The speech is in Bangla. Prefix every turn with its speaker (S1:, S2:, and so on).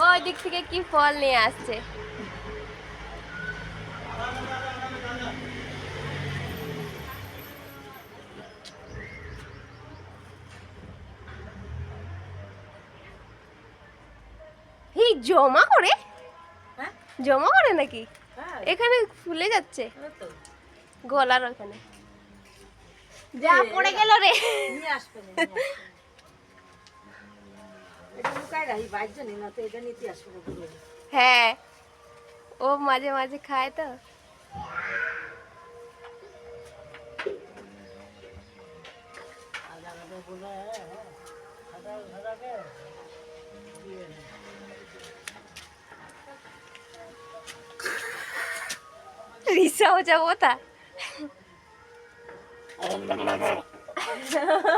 S1: ওই দিক থেকে কি ফল নিয়ে আসছে। এই জমা করে, জমা করে নাকি এখানে ফুলে যাচ্ছে গলার ওখানে। যা পড়ে গেল রে। হ্যাঁ, ও মাঝে মাঝে খায় তো। রিসা हो जाओ था।